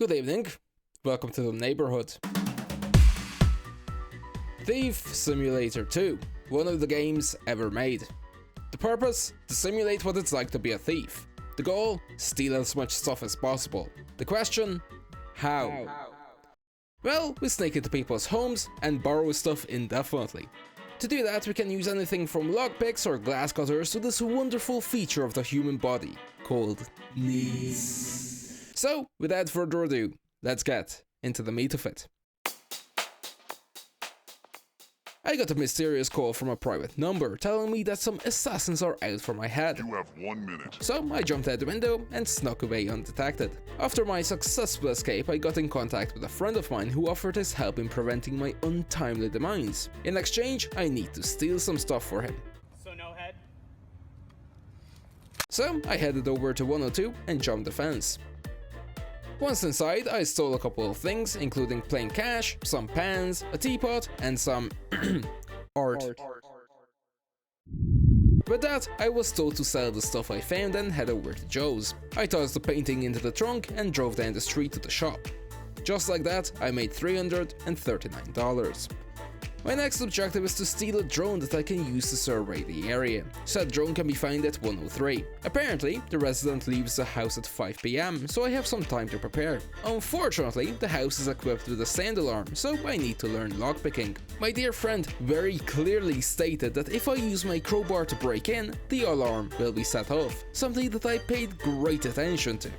Good evening, welcome to the neighborhood. Thief Simulator 2, one of the games ever made. The purpose? To simulate what it's like to be a thief. The goal? Steal as much stuff as possible. The question? How? Well, we sneak into people's homes and borrow stuff indefinitely. To do that, we can use anything from lockpicks or glass cutters to this wonderful feature of the human body called knees. So, without further ado, let's get into the meat of it. I got a mysterious call from a private number telling me that some assassins are out for my head. You have 1 minute. So I jumped out the window and snuck away undetected. After my successful escape, I got in contact with a friend of mine who offered his help in preventing my untimely demise. In exchange, I need to steal some stuff for him. So no head? So I headed over to 102 and jumped the fence. Once inside, I stole a couple of things, including plain cash, some pans, a teapot, and some art. With that, I was told to sell the stuff I found and head over to Joe's. I tossed the painting into the trunk and drove down the street to the shop. Just like that, I made $339. My next objective is to steal a drone that I can use to survey the area. Said drone can be found at 103. Apparently, the resident leaves the house at 5 PM, so I have some time to prepare. Unfortunately, the house is equipped with a sound alarm, so I need to learn lockpicking. My dear friend very clearly stated that if I use my crowbar to break in, the alarm will be set off, something that I paid great attention to.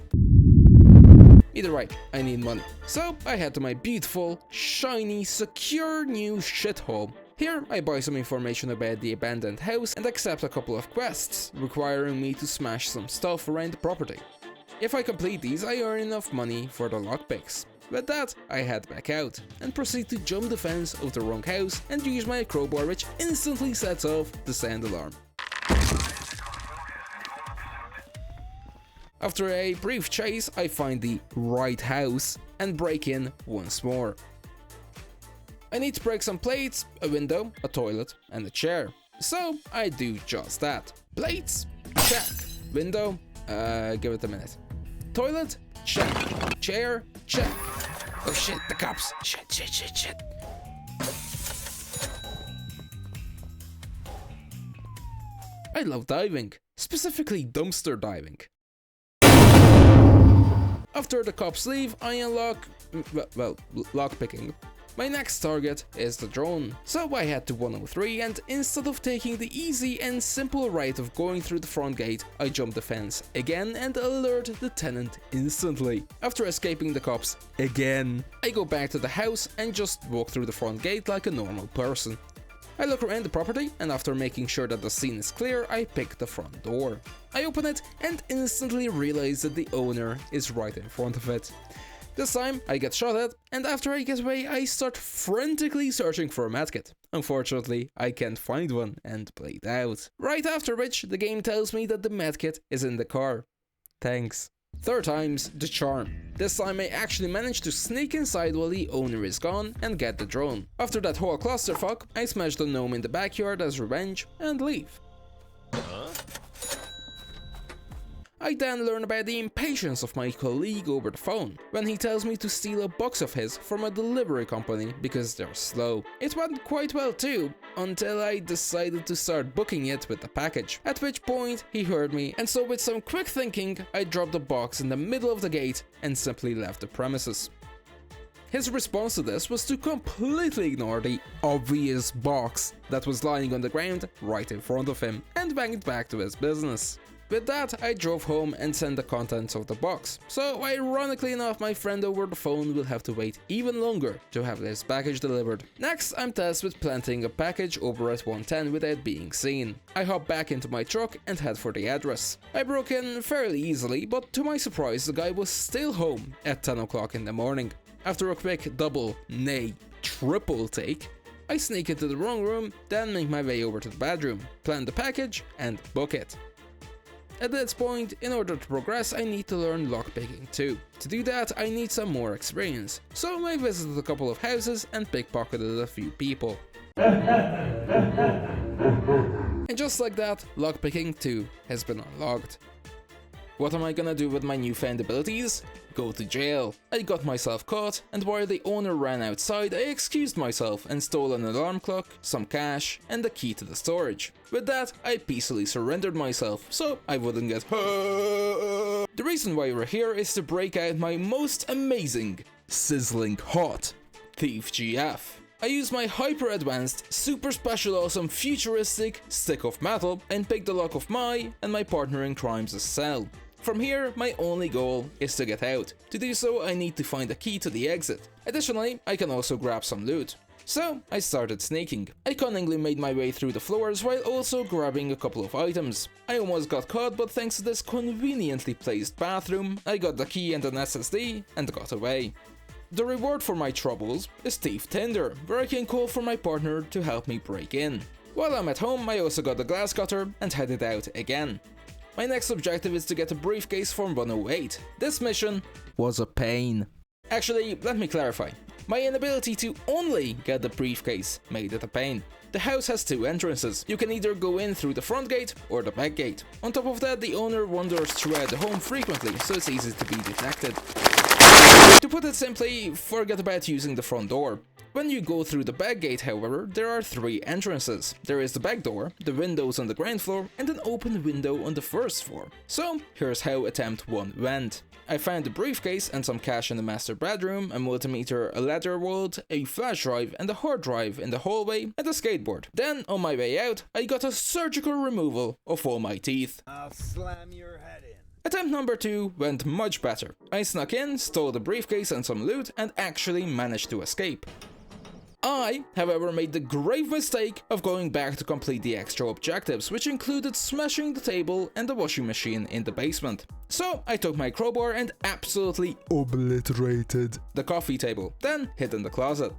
Either way, I need money. So I head to my beautiful, shiny, secure new shithole. Here I buy some information about the abandoned house and accept a couple of quests, requiring me to smash some stuff around the property. If I complete these, I earn enough money for the lockpicks. With that, I head back out and proceed to jump the fence of the wrong house and use my crowbar, which instantly sets off the sound alarm. After a brief chase, I find the right house and break in once more. I need to break some plates, a window, a toilet, and a chair. So I do just that. Plates? Check. Window? Give it a minute. Toilet? Check. Chair? Check. Oh shit, the cops. Shit. I love diving, specifically dumpster diving. After the cops leave, I unlock, lockpicking. My next target is the drone, so I head to 103 and instead of taking the easy and simple route of going through the front gate, I jump the fence again and alert the tenant instantly. After escaping the cops again, I go back to the house and just walk through the front gate like a normal person. I look around the property and after making sure that the scene is clear, I pick the front door. I open it and instantly realize that the owner is right in front of it. This time I get shot at and after I get away I start frantically searching for a medkit. Unfortunately, I can't find one and bleed out. Right after which the game tells me that the medkit is in the car. Thanks. Third time's the charm. This time I actually managed to sneak inside while the owner is gone and get the drone. After that whole clusterfuck, I smash the gnome in the backyard as revenge and leave. I then learn about the impatience of my colleague over the phone, when he tells me to steal a box of his from a delivery company because they're slow. It went quite well too, until I decided to start booking it with the package, at which point he heard me, and so with some quick thinking, I dropped the box in the middle of the gate and simply left the premises. His response to this was to completely ignore the obvious box that was lying on the ground right in front of him and went back to his business. With that, I drove home and sent the contents of the box, so ironically enough my friend over the phone will have to wait even longer to have his package delivered. Next, I'm tasked with planting a package over at 110 without being seen. I hop back into my truck and head for the address. I broke in fairly easily, but to my surprise the guy was still home at 10 o'clock in the morning. After a quick double, nay, triple take, I sneak into the wrong room, then make my way over to the bedroom, plant the package and book it. At this point, in order to progress, I need to learn lockpicking too. To do that, I need some more experience, so I visited a couple of houses and pickpocketed a few people. And just like that, lockpicking 2 has been unlocked. What am I gonna do with my newfound abilities? Go to jail. I got myself caught, and while the owner ran outside, I excused myself and stole an alarm clock, some cash, and the key to the storage. With that, I peacefully surrendered myself, so I wouldn't get hurt. The reason why we're here is to break out my most amazing, sizzling hot Thief GF. I used my hyper advanced, super special awesome futuristic stick of metal and picked the lock of my and my partner in crime's cell. From here, my only goal is to get out. To do so, I need to find a key to the exit. Additionally, I can also grab some loot. So, I started sneaking. I cunningly made my way through the floors while also grabbing a couple of items. I almost got caught, but thanks to this conveniently placed bathroom, I got the key and an SSD and got away. The reward for my troubles is Thief Tinder, where I can call for my partner to help me break in. While I'm at home, I also got the glass cutter and headed out again. My next objective is to get a briefcase from 108. This mission was a pain. Actually, let me clarify. My inability to only get the briefcase made it a pain. The house has two entrances. You can either go in through the front gate or the back gate. On top of that, the owner wanders throughout the home frequently, so it's easy to be detected. To put it simply, forget about using the front door. When you go through the back gate, however, there are three entrances. There is the back door, the windows on the ground floor, and an open window on the first floor. So, here's how attempt 1 went. I found a briefcase and some cash in the master bedroom, a multimeter, a leather wallet, a flash drive and a hard drive in the hallway, and a skateboard. Then, on my way out, I got a surgical removal of all my teeth. I'll slam your head in. Attempt number 2 went much better. I snuck in, stole the briefcase and some loot, and actually managed to escape. I, however, made the grave mistake of going back to complete the extra objectives, which included smashing the table and the washing machine in the basement. So I took my crowbar and absolutely obliterated the coffee table, then hid in the closet.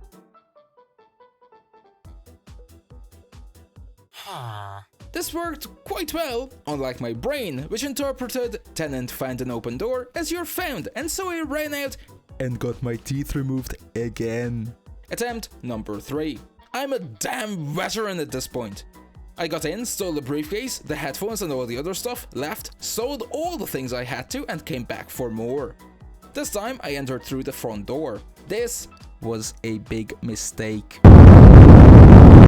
This worked quite well, unlike my brain, which interpreted "tenant found an open door" as "you're found," and so I ran out and got my teeth removed again. Attempt number 3. I'm a damn veteran at this point. I got in, stole the briefcase, the headphones and all the other stuff, left, sold all the things I had to, and came back for more. This time I entered through the front door. This was a big mistake.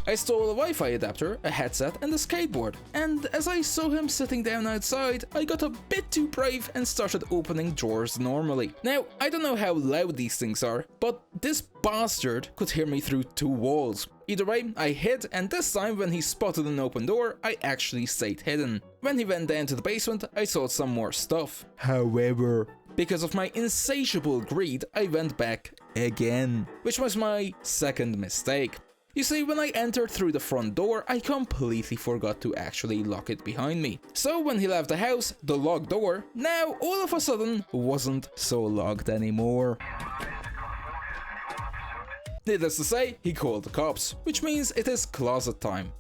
I stole a Wi-Fi adapter, a headset and a skateboard, and as I saw him sitting down outside, I got a bit too brave and started opening drawers normally. Now, I don't know how loud these things are, but this bastard could hear me through 2 walls. Either way, I hid, and this time when he spotted an open door, I actually stayed hidden. When he went down to the basement, I saw some more stuff. However, because of my insatiable greed, I went back again, which was my second mistake. You see, when I entered through the front door, I completely forgot to actually lock it behind me. So when he left the house, the locked door, now all of a sudden wasn't so locked anymore. Needless to say, he called the cops, which means it is closet time.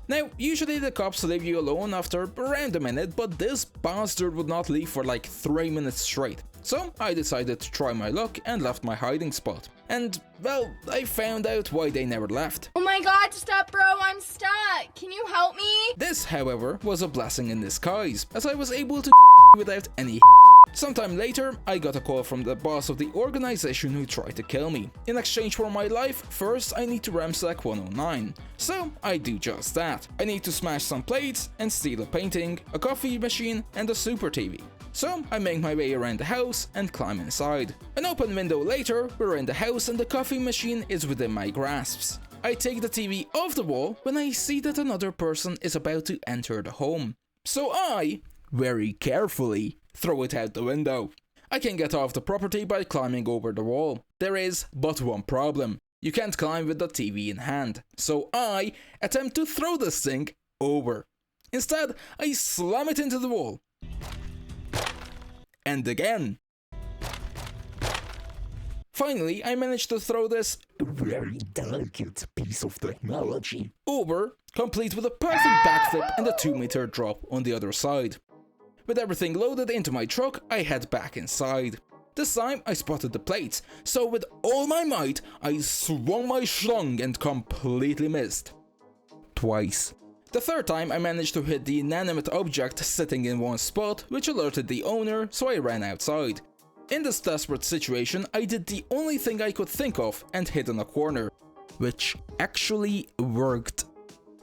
Now, usually the cops leave you alone after around a minute, but this bastard would not leave for like 3 minutes straight. So I decided to try my luck and left my hiding spot. And, well, I found out why they never left. Oh my god, stop bro, I'm stuck! Can you help me? This, however, was a blessing in disguise, as I was able to without any. Sometime later, I got a call from the boss of the organization who tried to kill me. In exchange for my life, first I need to ransack 109. So I do just that. I need to smash some plates and steal a painting, a coffee machine and a super TV. So I make my way around the house and climb inside. An open window later, we're in the house and the coffee machine is within my grasps. I take the TV off the wall when I see that another person is about to enter the home. So I, very carefully, throw it out the window. I can get off the property by climbing over the wall. There is but one problem. You can't climb with the TV in hand. So I attempt to throw this thing over. Instead, I slam it into the wall. And again. Finally, I managed to throw this very delicate piece of technology over, complete with a perfect backflip and a 2-meter drop on the other side. With everything loaded into my truck, I head back inside. This time, I spotted the plates, so with all my might, I swung my schlong and completely missed. Twice. The third time I managed to hit the inanimate object sitting in one spot, which alerted the owner, so I ran outside. In this desperate situation, I did the only thing I could think of and hid in a corner, which actually worked.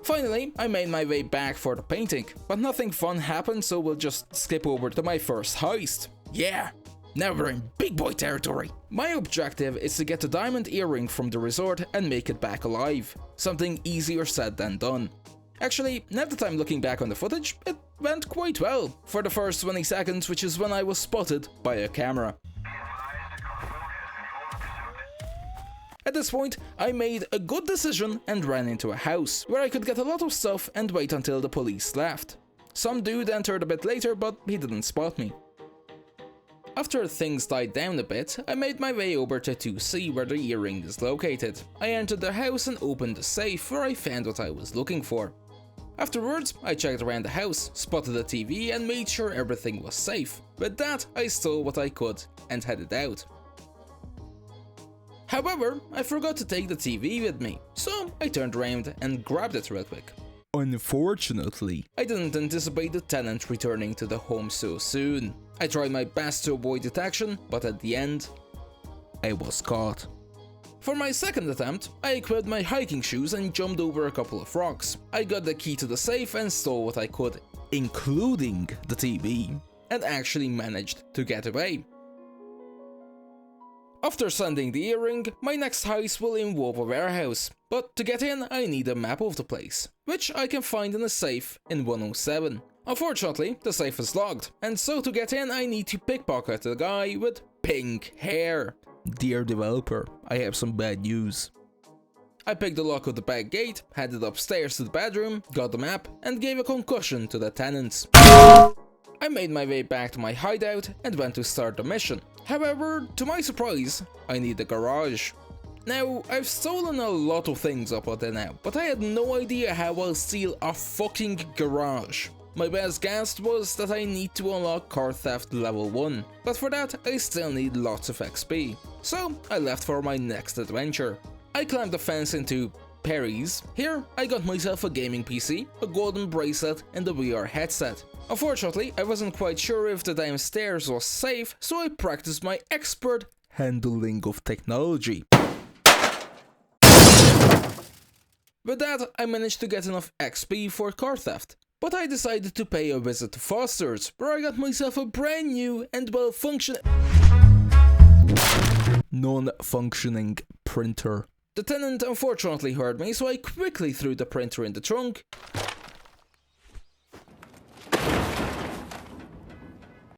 Finally, I made my way back for the painting, but nothing fun happened, so we'll just skip over to my first heist. Yeah, now we're in big boy territory. My objective is to get the diamond earring from the resort and make it back alive. Something easier said than done. Actually, now that I'm looking back on the footage, it went quite well for the first 20 seconds, which is when I was spotted by a camera. At this point, I made a good decision and ran into a house, where I could get a lot of stuff and wait until the police left. Some dude entered a bit later, but he didn't spot me. After things died down a bit, I made my way over to 2C where the earring is located. I entered the house and opened the safe where I found what I was looking for. Afterwards, I checked around the house, spotted a TV and made sure everything was safe. With that, I stole what I could and headed out. However, I forgot to take the TV with me, so I turned around and grabbed it real quick. Unfortunately, I didn't anticipate the tenant returning to the home so soon. I tried my best to avoid detection, but at the end, I was caught. For my second attempt, I equipped my hiking shoes and jumped over a couple of rocks. I got the key to the safe and stole what I could, including the TV, and actually managed to get away. After sending the earring, my next heist will involve a warehouse, but to get in I need a map of the place, which I can find in a safe in 107. Unfortunately, the safe is locked, and so to get in I need to pickpocket the guy with pink hair. Dear developer, I have some bad news. I picked the lock of the back gate, headed upstairs to the bedroom, got the map, and gave a concussion to the tenants. I made my way back to my hideout and went to start the mission. However, to my surprise, I need a garage. Now, I've stolen a lot of things up until now, but I had no idea how I'll steal a fucking garage. My best guess was that I need to unlock car theft level 1, but for that I still need lots of XP. So I left for my next adventure. I climbed the fence into Perry's. Here I got myself a gaming PC, a golden bracelet and a VR headset. Unfortunately, I wasn't quite sure if the downstairs was safe, so I practiced my expert handling of technology. With that, I managed to get enough XP for car theft. But I decided to pay a visit to Foster's, where I got myself a brand new and non-functioning printer. The tenant unfortunately heard me, so I quickly threw the printer in the trunk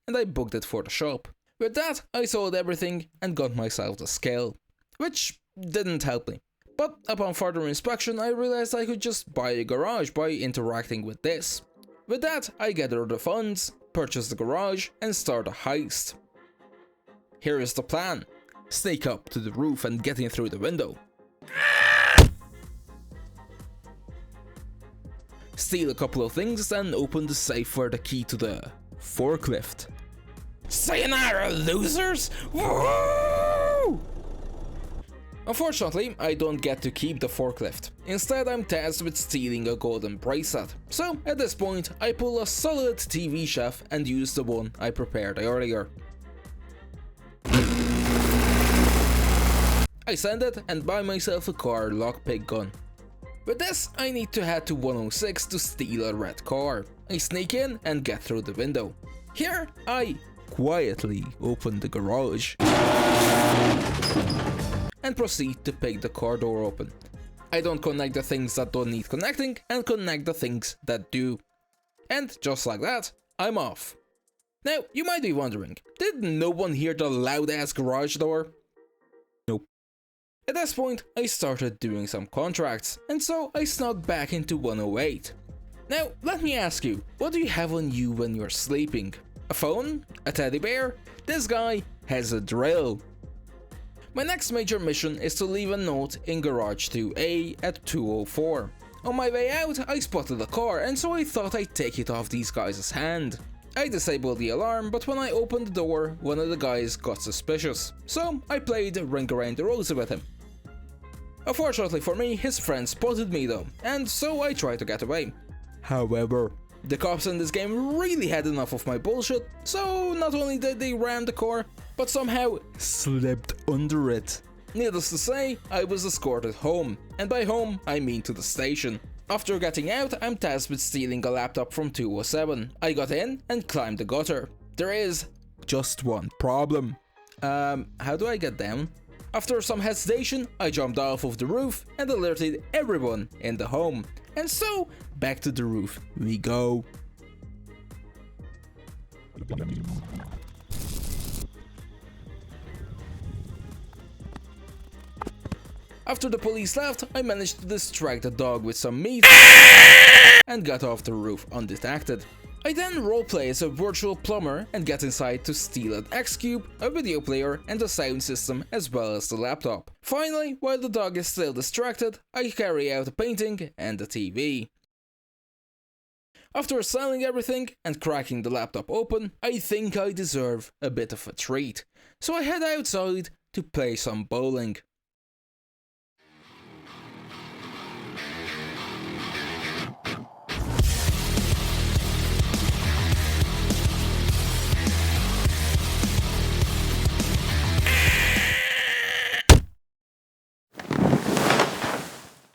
and I booked it for the shop. With that, I sold everything and got myself the scale, which didn't help me. But upon further inspection, I realized I could just buy a garage by interacting with this. With that, I gathered the funds, purchased the garage, and start a heist. Here is the plan. Sneak up to the roof and get in through the window. Steal a couple of things, then open the safe for the key to the forklift. Sayonara, losers! Woo! Unfortunately, I don't get to keep the forklift. Instead, I'm tasked with stealing a golden bracelet. So, at this point, I pull a solid TV chef and use the one I prepared earlier. I send it and buy myself a car lockpick gun. With this, I need to head to 106 to steal a red car. I sneak in and get through the window. Here, I quietly open the garage and proceed to pick the car door open. I don't connect the things that don't need connecting and connect the things that do. And just like that, I'm off. Now, you might be wondering, did no one hear the loud ass garage door? Nope. At this point, I started doing some contracts, and so I snuck back into 108. Now, let me ask you, what do you have on you when you're sleeping? A phone? A teddy bear? This guy has a drill. My next major mission is to leave a note in Garage 2A at 2:04. On my way out, I spotted a car, and so I thought I'd take it off these guys' hand. I disabled the alarm, but when I opened the door, one of the guys got suspicious, so I played Ring Around the Rosie with him. Unfortunately for me, his friend spotted me though, and so I tried to get away. However, the cops in this game really had enough of my bullshit, so not only did they ram the car, but somehow slipped under it. Needless to say, I was escorted home, and by home I mean to the station. After getting out, I'm tasked with stealing a laptop from 207. I got in and climbed the gutter. There is just one problem. How do I get down? After some hesitation, I jumped off of the roof and alerted everyone in the home. And so, back to the roof we go. After the police left, I managed to distract the dog with some meat and got off the roof undetected. I then roleplay as a virtual plumber and get inside to steal an X-Cube, a video player and a sound system as well as the laptop. Finally, while the dog is still distracted, I carry out a painting and a TV. After selling everything and cracking the laptop open, I think I deserve a bit of a treat. So I head outside to play some bowling.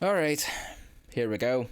Alright, here we go.